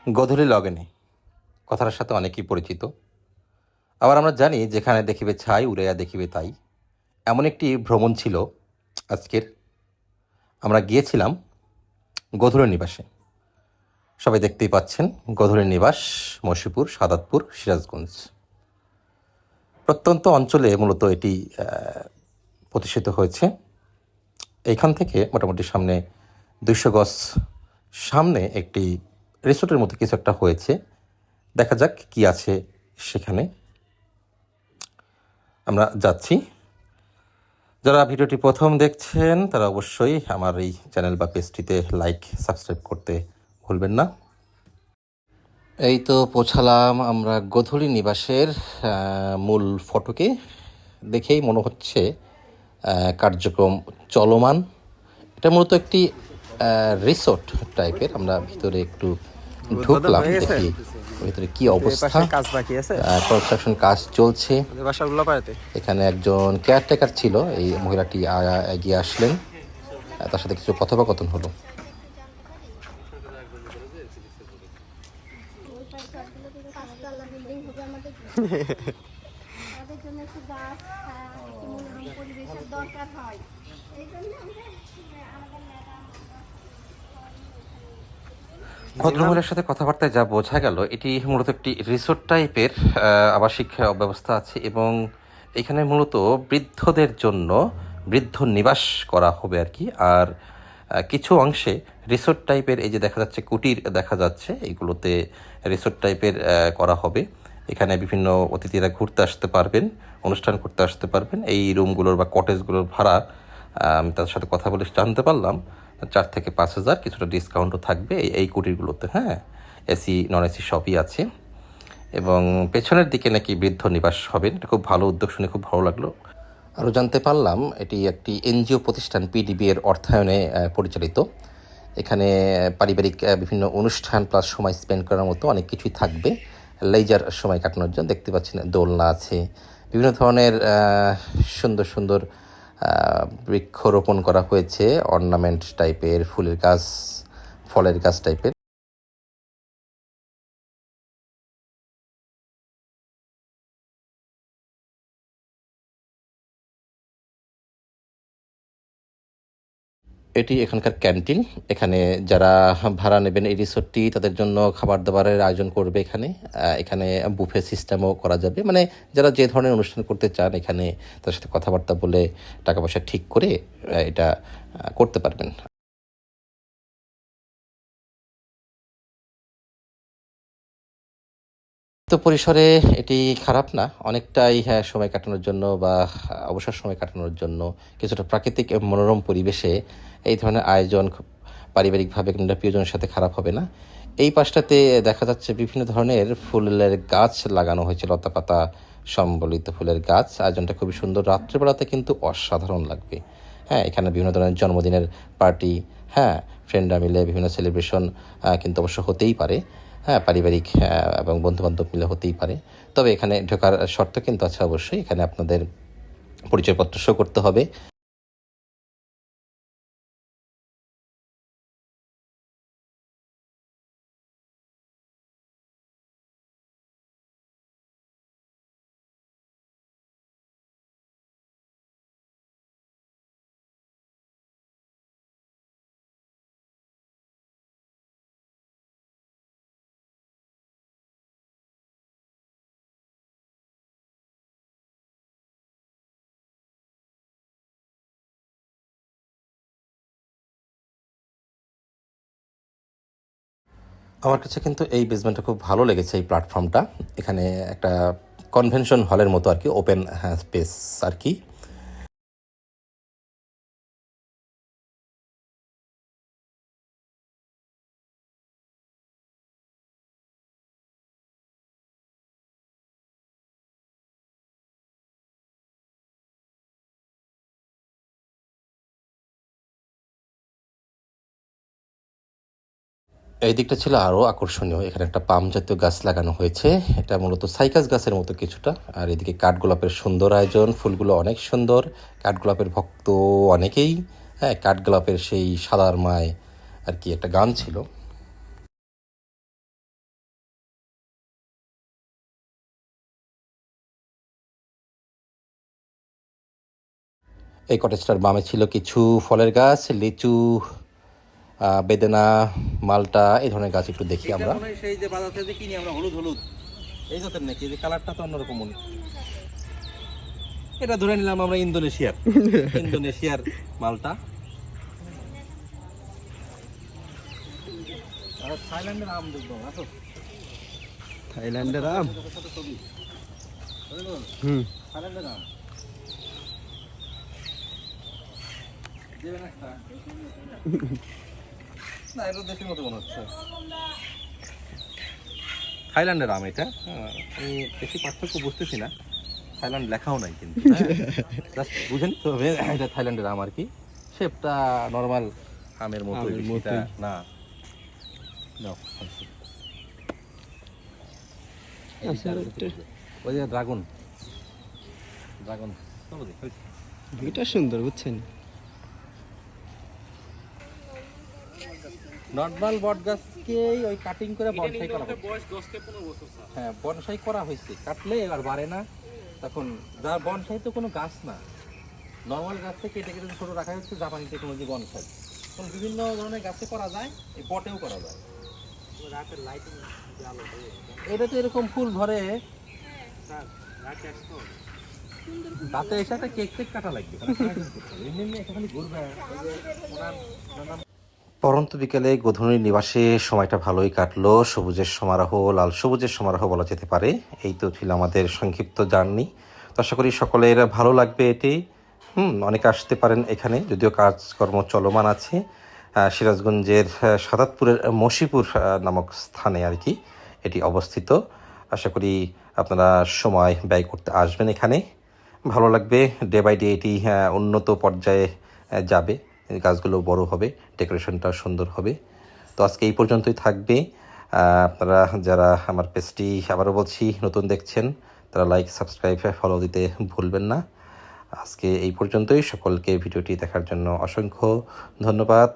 গোধূলি লগেনে কথাটার সাথে অনেকেই পরিচিত। আবার আমরা জানি যেখানে দেখিবে ছাই উড়াইয়া দেখিবে তাই। এমন একটি ভ্রমণ ছিল আজকের। আমরা গিয়েছিলাম গোধূলি নিবাসে। সবাই দেখতেই পাচ্ছেন গোধূলি নিবাস, মসিপুর, সাদাতপুর, সিরাজগঞ্জ। প্রত্যন্ত অঞ্চলে মূলত এটি প্রতিষ্ঠিত হয়েছে। এইখান থেকে মোটামুটি সামনে 200 গজ সামনে একটি রিসোর্টের মতো কিছু একটা হয়েছে। দেখা যাক কি আছে সেখানে। আমরা যাচ্ছি। যারা ভিডিওটি প্রথম দেখছেন তারা অবশ্যই আমার এই চ্যানেল বা পেজটিতে লাইক, সাবস্ক্রাইব করতে ভুলবেন না। এই তো পৌঁছালাম আমরা গোধূলি নিবাসের মূল ফটকে। দেখেই মনে হচ্ছে কার্যক্রম চলমান। এটা মূলত একটি রিসোর্ট টাইপের। আমরা ভিতরে একটু ঢুকলাম, দেখি ভিতরে কি অবস্থা। কনস্ট্রাকশন কাজ চলছে। এখানে একজন কেয়ারটেকার ছিল, এই মহিলাটি এগিয়ে আসলেন, তার সাথে কিছু কথোপকথন হলো। ভদ্রমহিলার সাথে কথাবার্তায় যা বোঝা গেল, এটি মূলত একটি রিসোর্ট টাইপের আবাসিক ব্যবস্থা আছে এবং এখানে মূলত বৃদ্ধদের জন্য বৃদ্ধ নিবাস করা হবে আর কি। আর কিছু অংশে রিসোর্ট টাইপের, এই যে দেখা যাচ্ছে কুটির দেখা যাচ্ছে, এইগুলোতে রিসোর্ট টাইপের করা হবে। এখানে বিভিন্ন অতিথিরা ঘুরতে আসতে পারবেন, অনুষ্ঠান করতে আসতে পারবেন। এই রুমগুলোর বা কটেজগুলোর ভাড়া আমি তাদের সাথে কথা বলে জানতে পারলাম 4 থেকে 5 হাজার, কিছুটা ডিসকাউন্টও থাকবে এই কুটিরগুলোতে। হ্যাঁ, এসি নন এসি সবই আছে এবং পেছনের দিকে নাকি বৃদ্ধ নিবাস হবেন। এটা খুব ভালো উদ্যোগ, শুনে খুব ভালো লাগলো। আরও জানতে পারলাম এটি একটি এনজিও প্রতিষ্ঠান পিডিবি এর অর্থায়নে পরিচালিত। এখানে পারিবারিক বিভিন্ন অনুষ্ঠান প্লাস সময় স্পেন্ড করার মতো অনেক কিছুই থাকবে। লেজার সময় কাটানোর জন্য দেখতে পাচ্ছেন দোলনা আছে, বিভিন্ন ধরনের সুন্দর সুন্দর বৃক্ষরোপণ করা হয়েছে, অর্নামেন্ট টাইপের, ফুলের গাছ, ফলের গাছ টাইপের। এটি এখানকার ক্যান্টিন। এখানে যারা ভাড়া নেবেন এই রিসোর্টটি, তাদের জন্য খাবার দাবারের আয়োজন করবে এখানে। এখানে বুফে সিস্টেমও করা যাবে, মানে যারা যে ধরনের অনুষ্ঠান করতে চান এখানে তার সাথে কথাবার্তা বলে টাকা পয়সা ঠিক করে এটা করতে পারবেন। তো পরিসরে এটি খারাপ না, অনেকটাই হ্যাঁ সময় কাটানোর জন্য বা অবসর সময় কাটানোর জন্য কিছুটা প্রাকৃতিক মনোরম পরিবেশে এই ধরনের আয়োজন খুব পারিবারিকভাবে কিংবা প্রিয়জনের সাথে খারাপ হবে না। এই পাশটাতে দেখা যাচ্ছে বিভিন্ন ধরনের ফুলের গাছ লাগানো হয়েছে, লতাপাতা সম্বলিত ফুলের গাছ। আয়োজনটা খুবই সুন্দর, রাত্রেবেলাতে কিন্তু অসাধারণ লাগবে। হ্যাঁ, এখানে বিভিন্ন ধরনের জন্মদিনের পার্টি, হ্যাঁ ফ্রেন্ডরা মিলে বিভিন্ন সেলিব্রেশন কিন্তু অবশ্য হতেই পারে। হ্যাঁ, পারিবারিক এবং বন্ধুবান্ধব মিলে হতেই পারে। তবে এখানে ঢোকার শর্ত কিন্তু আছে অবশ্যই, এখানে আপনাদের পরিচয়পত্র শো করতে হবে। আমার কাছে কিন্তু এই বেসমেন্টটা খুব ভালো লেগেছে, এই প্ল্যাটফর্মটা। এখানে একটা কনভেনশন হলের মতো আর কি, ওপেন স্পেস আর কি। এই দিকটা ছিল আরও আকর্ষণীয়। এখানে একটা পাম জাতীয় গাছ লাগানো হয়েছে, এটা মূলত সাইকাস গাছের মতো কিছুটা। আর এদিকে কাঠগোলাপের সুন্দর আয়োজন, ফুলগুলো অনেক সুন্দর। কাঠগোলাপের ভক্ত অনেকেই। হ্যাঁ, কাঠগোলাপের সেই সাদার মায় আর কি একটা গান ছিল। এই কটেজটার বামে ছিল কিছু ফলের গাছ, লিচু, বেদেনা, মালটা, এই ধরনের গাছ একটু দেখি আমরা। সেই যে বাজার থেকে কিনি আমরা হলুদ হলুদ এই জাতের নাকি, যে কালারটা তো অন্যরকম মনে। এটা ধরে নিলাম আমরা ইন্দোনেশিয়ার মালটা। থাইল্যান্ডের আম দেখবো, আসো। থাইল্যান্ডের আম, থাইল্যান্ডের আম না, এটা দেশের মতো মনে হচ্ছে। থাইল্যান্ডের আম এটা, আমি বেশি পার্থক্য বুঝতেছি না। থাইল্যান্ড লেখাও নাই কিন্তু, জাস্ট বুঝেন তো এটা থাইল্যান্ডের আম আর কি। শেপটা নর্মাল আমের মতো না। ওই যে ড্রাগন, এটা সুন্দর বুঝছেন। নর্মাল বট গাছকেই ওই কাটিং করে বনসাই করা হয়। হ্যাঁ, বনসাই করা হয়েছে, কাটলে এবার বাড়ে না। তখন যার বনসাই তো কোনো গাছ না, নর্মাল গাছকে কেটে কেটে ছোট রাখা হচ্ছে জাপানি টেকনোলজি বনসাই। তখন বিভিন্ন ধরনের গাছে করা যায়, এই পটেও করা যায়। এটা তো এরকম ফুল ধরে, তাতে এসে একটা কেক কাটা লাগবে। পরন্ত বিকেলে গোধূলির নিবাসে সময়টা ভালোই কাটলো। সবুজের সমারোহ, লাল সবুজের সমারোহ বলা যেতে পারে। এই তো ছিল আমাদের সংক্ষিপ্ত জার্নি। তো আশা করি সকলের ভালো লাগবে এটি। অনেকে আসতে পারেন এখানে, যদিও কাজকর্ম চলমান আছে। সিরাজগঞ্জের সাদাতপুরের মশিপুর নামক স্থানে আর কি এটি অবস্থিত। আশা করি আপনারা সময় ব্যয় করতে আসবেন এখানে, ভালো লাগবে। ডে বাই ডে এটি উন্নত পর্যায়ে যাবে, গাছগুলো বড় হবে, ডেকোরেশনটা সুন্দর হবে। তো আজকে এই পর্যন্তই থাকবে। আপনারা যারা আমার পেজটি, আবারও বলছি, নতুন দেখছেন, তারা লাইক, সাবস্ক্রাইব, ফলো দিতে ভুলবেন না। আজকে এই পর্যন্তই। সকলকে ভিডিওটি দেখার জন্য অসংখ্য ধন্যবাদ।